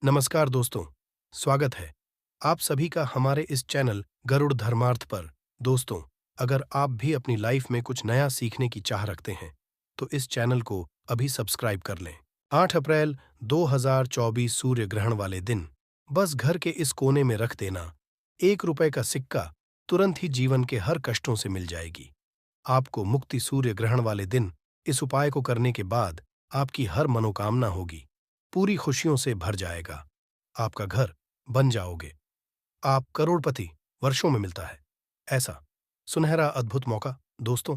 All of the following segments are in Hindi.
नमस्कार दोस्तों, स्वागत है आप सभी का हमारे इस चैनल गरुड़ धर्मार्थ पर। दोस्तों, अगर आप भी अपनी लाइफ में कुछ नया सीखने की चाह रखते हैं, तो इस चैनल को अभी सब्सक्राइब कर लें। 8 अप्रैल 2024 सूर्य ग्रहण वाले दिन बस घर के इस कोने में रख देना, 1 रुपए का सिक्का तुरंत ही जीवन के हर कष्टों से मिल जाएगी। आपको मुक्ति सूर्य ग्रहण वाले दिन इस उपाय को करने के बाद आपकी हर मनोकामना होगी, पूरी खुशियों से भर जाएगा। आपका घर बन जाओगे, आप करोड़पति वर्षों में मिलता है ऐसा सुनहरा अद्भुत मौका। दोस्तों,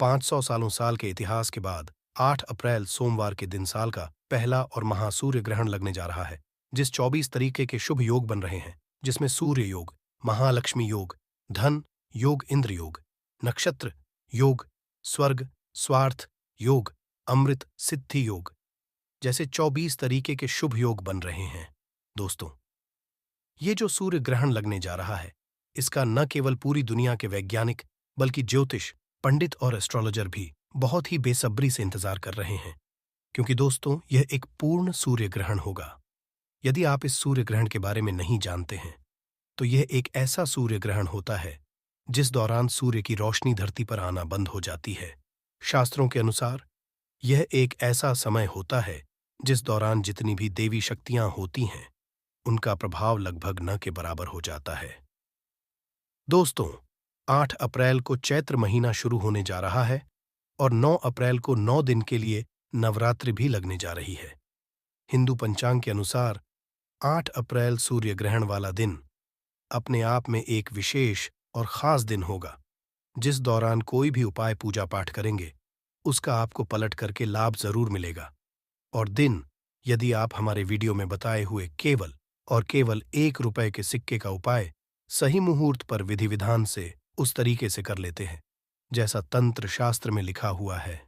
500 साल के इतिहास के बाद 8 अप्रैल सोमवार के दिन साल का पहला और महासूर्य ग्रहण लगने जा रहा है, जिस 24 तरीके के शुभ योग बन रहे हैं, जिसमें सूर्य योग, महालक्ष्मी योग, धन योग, इंद्र योग, नक्षत्र योग, स्वर्ग स्वार्थ योग, अमृत सिद्धि योग जैसे 24 तरीके के शुभ योग बन रहे हैं। दोस्तों, ये जो सूर्य ग्रहण लगने जा रहा है, इसका न केवल पूरी दुनिया के वैज्ञानिक बल्कि ज्योतिष पंडित और एस्ट्रोलॉजर भी बहुत ही बेसब्री से इंतजार कर रहे हैं, क्योंकि दोस्तों यह एक पूर्ण सूर्य ग्रहण होगा। यदि आप इस सूर्य ग्रहण के बारे में नहीं जानते हैं, तो यह एक ऐसा सूर्य ग्रहण होता है जिस दौरान सूर्य की रोशनी धरती पर आना बंद हो जाती है। शास्त्रों के अनुसार यह एक ऐसा समय होता है जिस दौरान जितनी भी देवी शक्तियां होती हैं, उनका प्रभाव लगभग न के बराबर हो जाता है। दोस्तों, 8 अप्रैल को चैत्र महीना शुरू होने जा रहा है और 9 अप्रैल को 9 दिन के लिए नवरात्रि भी लगने जा रही है। हिंदू पंचांग के अनुसार 8 अप्रैल सूर्य ग्रहण वाला दिन अपने आप में एक विशेष और खास दिन होगा, जिस दौरान कोई भी उपाय पूजा पाठ करेंगे, उसका आपको पलट करके लाभ जरूर मिलेगा। और दिन, यदि आप हमारे वीडियो में बताए हुए केवल और केवल 1 रुपए के सिक्के का उपाय सही मुहूर्त पर विधि विधान से उस तरीके से कर लेते हैं जैसा तंत्र शास्त्र में लिखा हुआ है,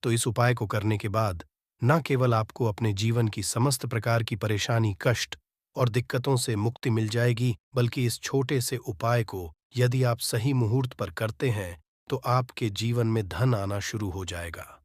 तो इस उपाय को करने के बाद न केवल आपको अपने जीवन की समस्त प्रकार की परेशानी, कष्ट और दिक्कतों से मुक्ति मिल जाएगी, बल्कि इस छोटे से उपाय को यदि आप सही मुहूर्त पर करते हैं, तो आपके जीवन में धन आना शुरू हो जाएगा।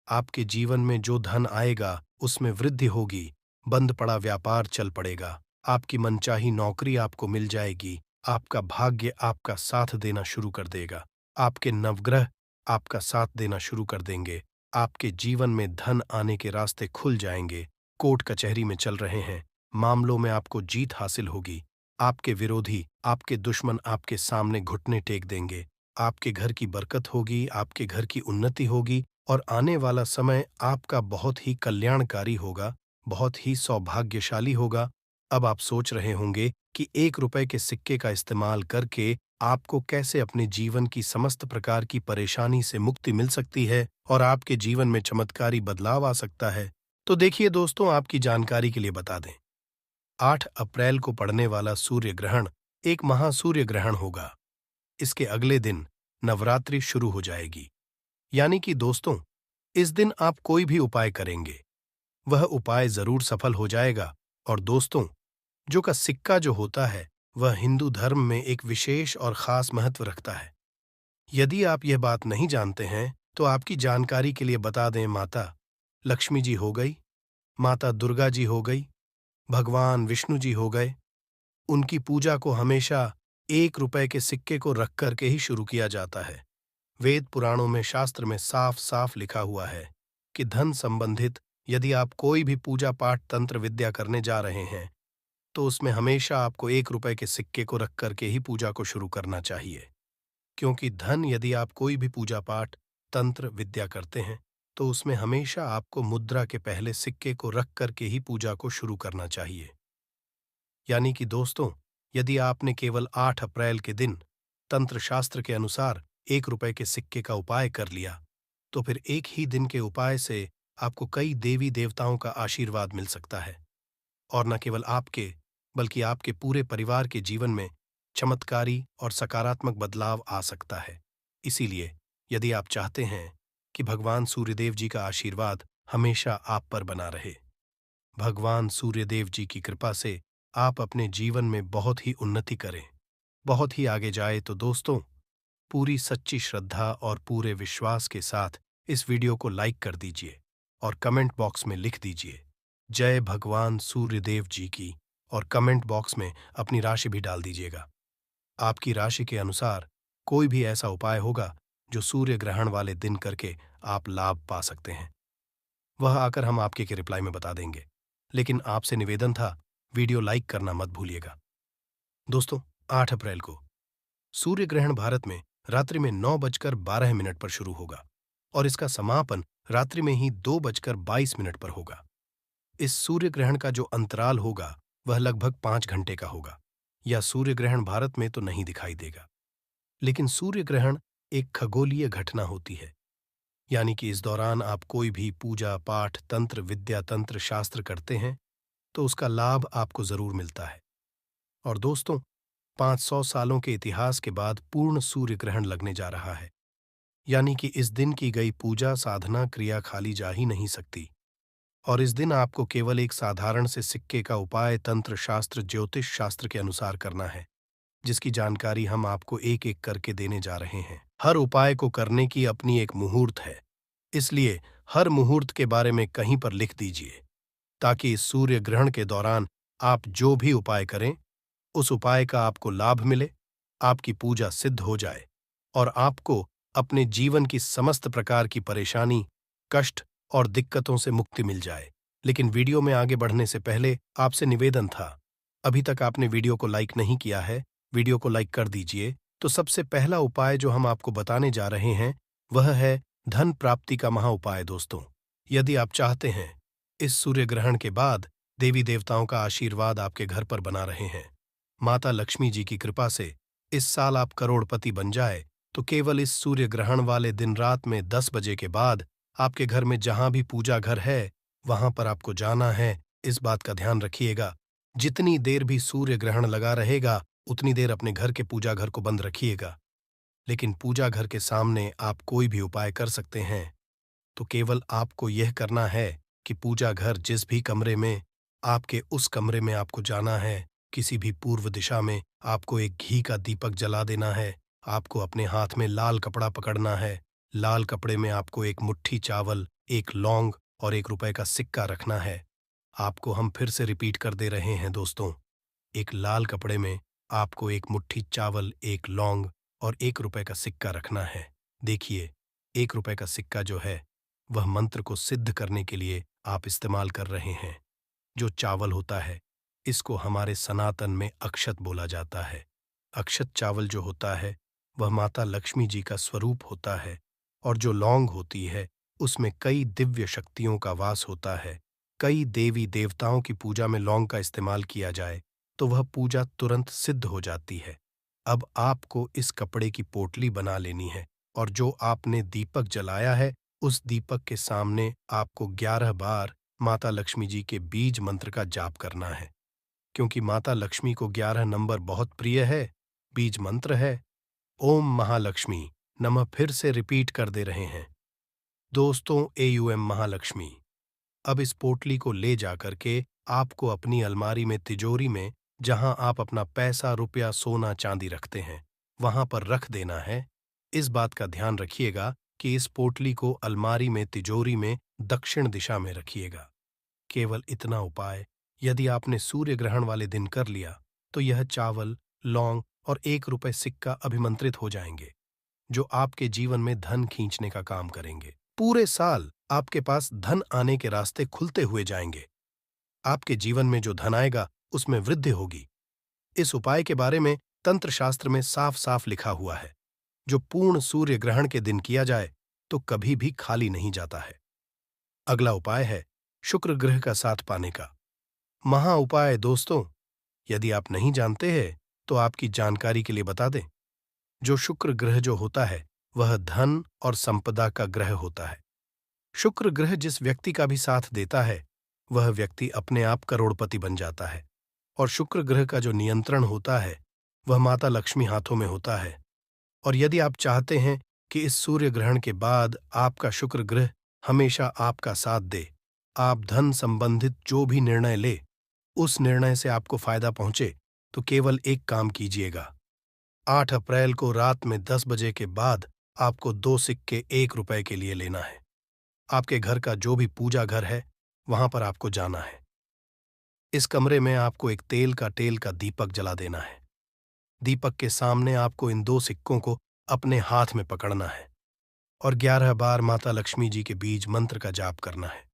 आपके जीवन में जो धन आएगा उसमें वृद्धि होगी, बंद पड़ा व्यापार चल पड़ेगा, आपकी मनचाही नौकरी आपको मिल जाएगी, आपका भाग्य आपका साथ देना शुरू कर देगा, आपके नवग्रह आपका साथ देना शुरू कर देंगे, आपके जीवन में धन आने के रास्ते खुल जाएंगे। कोर्ट कचहरी में चल रहे हैं, मामलों में आपको जीत हासिल होगी, आपके विरोधी, आपके दुश्मन आपके सामने घुटने टेक देंगे, आपके घर की बरकत होगी, आपके घर की उन्नति होगी और आने वाला समय आपका बहुत ही कल्याणकारी होगा, बहुत ही सौभाग्यशाली होगा। अब आप सोच रहे होंगे कि 1 रुपए के सिक्के का इस्तेमाल करके आपको कैसे अपने जीवन की समस्त प्रकार की परेशानी से मुक्ति मिल सकती है और आपके जीवन में चमत्कारी बदलाव आ सकता है। तो देखिए दोस्तों, आपकी जानकारी के लिए बता दें, 8 अप्रैल को पड़ने वाला सूर्य ग्रहण एक महासूर्य ग्रहण होगा। इसके अगले दिन नवरात्रि शुरू हो जाएगी। यानी कि दोस्तों, इस दिन आप कोई भी उपाय करेंगे, वह उपाय जरूर सफल हो जाएगा। और दोस्तों, जो का सिक्का जो होता है, वह हिंदू धर्म में एक विशेष और खास महत्व रखता है। यदि आप यह बात नहीं जानते हैं, तो आपकी जानकारी के लिए बता दें, माता लक्ष्मी जी हो गई, माता दुर्गा जी हो गई, भगवान विष्णु जी हो गए, उनकी पूजा को हमेशा 1 रुपए के सिक्के को रख करके ही शुरू किया जाता है। वेद पुराणों में, शास्त्र में साफ साफ लिखा हुआ है कि धन संबंधित यदि आप कोई भी पूजा पाठ तंत्र विद्या करने जा रहे हैं, तो उसमें हमेशा आपको 1 रुपए के सिक्के को रख करके ही पूजा को शुरू करना चाहिए। क्योंकि धन, यदि आप कोई भी पूजा पाठ तंत्र विद्या करते हैं, तो उसमें हमेशा आपको मुद्रा के पहले सिक्के को रख करके ही पूजा को शुरू करना चाहिए। यानी कि दोस्तों, यदि आपने केवल 8 अप्रैल के दिन तंत्र शास्त्र के अनुसार 1 रुपए के सिक्के का उपाय कर लिया, तो फिर एक ही दिन के उपाय से आपको कई देवी देवताओं का आशीर्वाद मिल सकता है और न केवल आपके, बल्कि आपके पूरे परिवार के जीवन में चमत्कारी और सकारात्मक बदलाव आ सकता है। इसीलिए यदि आप चाहते हैं कि भगवान सूर्यदेव जी का आशीर्वाद हमेशा आप पर बना रहे, भगवान सूर्यदेव जी की कृपा से आप अपने जीवन में बहुत ही उन्नति करें, बहुत ही आगे जाए, तो दोस्तों, पूरी सच्ची श्रद्धा और पूरे विश्वास के साथ इस वीडियो को लाइक कर दीजिए और कमेंट बॉक्स में लिख दीजिए, जय भगवान सूर्यदेव जी की और कमेंट बॉक्स में अपनी राशि भी डाल दीजिएगा। आपकी राशि के अनुसार कोई भी ऐसा उपाय होगा जो सूर्य ग्रहण वाले दिन करके आप लाभ पा सकते हैं, वह आकर हम आपके के रिप्लाई में बता देंगे। लेकिन आपसे निवेदन था, वीडियो लाइक करना मत भूलिएगा। दोस्तों, 8 अप्रैल को सूर्य ग्रहण भारत में रात्रि में 9:12 पर शुरू होगा और इसका समापन रात्रि में ही 2:22 पर होगा। इस सूर्य ग्रहण का जो अंतराल होगा वह लगभग 5 घंटे का होगा। यह सूर्य ग्रहण भारत में तो नहीं दिखाई देगा, लेकिन सूर्य ग्रहण एक खगोलीय घटना होती है, यानी कि इस दौरान आप कोई भी पूजा पाठ तंत्र विद्या तंत्र शास्त्र करते हैं तो उसका लाभ आपको जरूर मिलता है। और दोस्तों, 500 सालों के इतिहास के बाद पूर्ण सूर्य ग्रहण लगने जा रहा है, यानी कि इस दिन की गई पूजा साधना क्रिया खाली जा ही नहीं सकती। और इस दिन आपको केवल एक साधारण से सिक्के का उपाय तंत्र शास्त्र ज्योतिष शास्त्र के अनुसार करना है, जिसकी जानकारी हम आपको एक एक करके देने जा रहे हैं। हर उपाय को करने की अपनी एक मुहूर्त है, इसलिए हर मुहूर्त के बारे में कहीं पर लिख दीजिए, ताकि इस सूर्य ग्रहण के दौरान आप जो भी उपाय करें उस उपाय का आपको लाभ मिले, आपकी पूजा सिद्ध हो जाए और आपको अपने जीवन की समस्त प्रकार की परेशानी, कष्ट और दिक्कतों से मुक्ति मिल जाए। लेकिन वीडियो में आगे बढ़ने से पहले आपसे निवेदन था, अभी तक आपने वीडियो को लाइक नहीं किया है, वीडियो को लाइक कर दीजिए। तो सबसे पहला उपाय जो हम आपको बताने जा रहे हैं वह है धन प्राप्ति का महा उपाय। दोस्तों, यदि आप चाहते हैं इस सूर्य ग्रहण के बाद देवी देवताओं का आशीर्वाद आपके घर पर बना रहे हैं, माता लक्ष्मी जी की कृपा से इस साल आप करोड़पति बन जाए, तो केवल इस सूर्य ग्रहण वाले दिन रात में 10 बजे के बाद आपके घर में जहां भी पूजा घर है वहां पर आपको जाना है। इस बात का ध्यान रखिएगा, जितनी देर भी सूर्य ग्रहण लगा रहेगा उतनी देर अपने घर के पूजा घर को बंद रखिएगा। लेकिन पूजा घर के सामने आप कोई भी उपाय कर सकते हैं, तो केवल आपको यह करना है कि पूजा घर जिस भी कमरे में, आपके उस कमरे में आपको जाना है। किसी भी पूर्व दिशा में आपको एक घी का दीपक जला देना है। आपको अपने हाथ में लाल कपड़ा पकड़ना है। लाल कपड़े में आपको एक मुट्ठी चावल, एक लौंग और ₹1 का सिक्का रखना है। आपको हम फिर से रिपीट कर दे रहे हैं दोस्तों, एक लाल कपड़े में आपको एक मुट्ठी चावल, एक लौंग और ₹1 का सिक्का रखना है। देखिए, ₹1 का सिक्का जो है वह मंत्र को सिद्ध करने के लिए आप इस्तेमाल कर रहे हैं। जो चावल होता है इसको हमारे सनातन में अक्षत बोला जाता है। अक्षत चावल जो होता है वह माता लक्ष्मी जी का स्वरूप होता है, और जो लौंग होती है उसमें कई दिव्य शक्तियों का वास होता है। कई देवी देवताओं की पूजा में लौंग का इस्तेमाल किया जाए तो वह पूजा तुरंत सिद्ध हो जाती है। अब आपको इस कपड़े की पोटली बना लेनी है और जो आपने दीपक जलाया है उस दीपक के सामने आपको 11 बार माता लक्ष्मी जी के बीज मंत्र का जाप करना है। क्योंकि माता लक्ष्मी को 11 नंबर बहुत प्रिय है, बीज मंत्र है ओम महालक्ष्मी नमः। फिर से रिपीट कर दे रहे हैं दोस्तों, AUM महालक्ष्मी। अब इस पोटली को ले जाकर के आपको अपनी अलमारी में, तिजोरी में, जहां आप अपना पैसा रुपया सोना चांदी रखते हैं वहां पर रख देना है। इस बात का ध्यान रखिएगा कि इस पोटली को अलमारी में, तिजोरी में दक्षिण दिशा में रखिएगा। केवल इतना उपाय यदि आपने सूर्य ग्रहण वाले दिन कर लिया तो यह चावल, लौंग और ₹1 सिक्का अभिमंत्रित हो जाएंगे, जो आपके जीवन में धन खींचने का काम करेंगे। पूरे साल आपके पास धन आने के रास्ते खुलते हुए जाएंगे। आपके जीवन में जो धन आएगा उसमें वृद्धि होगी। इस उपाय के बारे में तंत्र शास्त्र में साफ साफ लिखा हुआ है, जो पूर्ण सूर्य ग्रहण के दिन किया जाए तो कभी भी खाली नहीं जाता है। अगला उपाय है शुक्र ग्रह का साथ पाने का महा उपाय। दोस्तों, यदि आप नहीं जानते हैं तो आपकी जानकारी के लिए बता दें, जो शुक्र ग्रह जो होता है वह धन और संपदा का ग्रह होता है। शुक्र ग्रह जिस व्यक्ति का भी साथ देता है वह व्यक्ति अपने आप करोड़पति बन जाता है। और शुक्र ग्रह का जो नियंत्रण होता है वह माता लक्ष्मी हाथों में होता है। और यदि आप चाहते हैं कि इस सूर्य ग्रहण के बाद आपका शुक्र ग्रह हमेशा आपका साथ दे, आप धन संबंधित जो भी निर्णय ले उस निर्णय से आपको फायदा पहुंचे, तो केवल एक काम कीजिएगा। 8 अप्रैल को रात में 10 बजे के बाद आपको 2 सिक्के ₹1 के लिए लेना है। आपके घर का जो भी पूजा घर है वहां पर आपको जाना है। इस कमरे में आपको एक तेल का दीपक जला देना है। दीपक के सामने आपको इन 2 सिक्कों को अपने हाथ में पकड़ना है और 11 बार माता लक्ष्मी जी के बीज मंत्र का जाप करना है।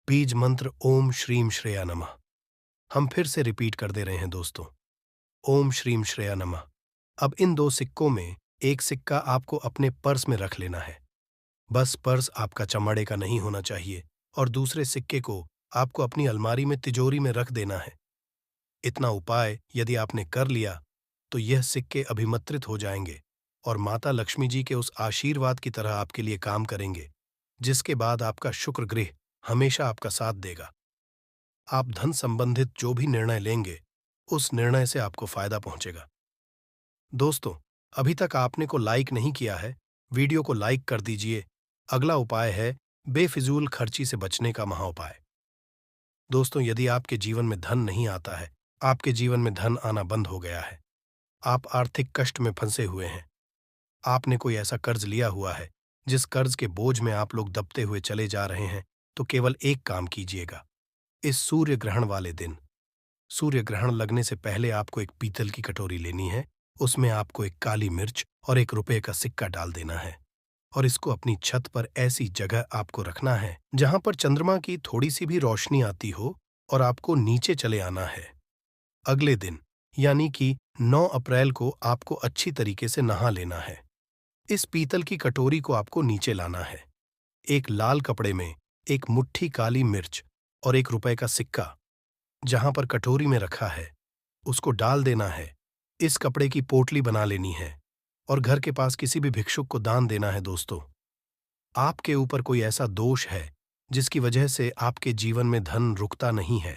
बीज मंत्र ओम श्रीम श्रेया नमः। हम फिर से रिपीट कर दे रहे हैं दोस्तों। ओम श्रीम श्रेया नमः। अब इन 2 सिक्कों में एक सिक्का आपको अपने पर्स में रख लेना है। बस पर्स आपका चमड़े का नहीं होना चाहिए और दूसरे सिक्के को आपको अपनी अलमारी में तिजोरी में रख देना है। इतना उपाय यदि आपने कर लिया तो यह सिक्के अभिमंत्रित हो जाएंगे और माता लक्ष्मी जी के उस आशीर्वाद की तरह आपके लिए काम करेंगे, जिसके बाद आपका शुक्र ग्रह हमेशा आपका साथ देगा। आप धन संबंधित जो भी निर्णय लेंगे, उस निर्णय से आपको फायदा पहुंचेगा। दोस्तों, अभी तक आपने को लाइक नहीं किया है, वीडियो को लाइक कर दीजिए। अगला उपाय है बेफिजूल खर्ची से बचने का महाउपाय। दोस्तों, यदि आपके जीवन में धन नहीं आता है, आपके जीवन में धन आना बंद हो गया है, आप आर्थिक कष्ट में फंसे हुए हैं, आपने कोई ऐसा कर्ज लिया हुआ है जिस कर्ज के बोझ में आप लोग दबते हुए चले जा रहे हैं, तो केवल एक काम कीजिएगा। इस सूर्य ग्रहण वाले दिन, सूर्य ग्रहण लगने से पहले आपको एक पीतल की कटोरी लेनी है, उसमें आपको एक काली मिर्च और 1 रुपए का सिक्का डाल देना है और इसको अपनी छत पर ऐसी जगह आपको रखना है जहां पर चंद्रमा की थोड़ी सी भी रोशनी आती हो और आपको नीचे चले आना है। अगले दिन यानी कि 9 अप्रैल को आपको अच्छी तरीके से नहा लेना है। इस पीतल की कटोरी को आपको नीचे लाना है। एक लाल कपड़े में एक मुट्ठी काली मिर्च और 1 रुपए का सिक्का जहां पर कटोरी में रखा है, उसको डाल देना है। इस कपड़े की पोटली बना लेनी है और घर के पास किसी भी भिक्षुक को दान देना है। दोस्तों, आपके ऊपर कोई ऐसा दोष है जिसकी वजह से आपके जीवन में धन रुकता नहीं है,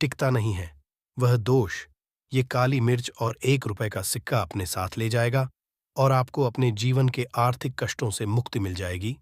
टिकता नहीं है, वह दोष ये काली मिर्च और 1 रुपए का सिक्का अपने साथ ले जाएगा और आपको अपने जीवन के आर्थिक कष्टों से मुक्ति मिल जाएगी।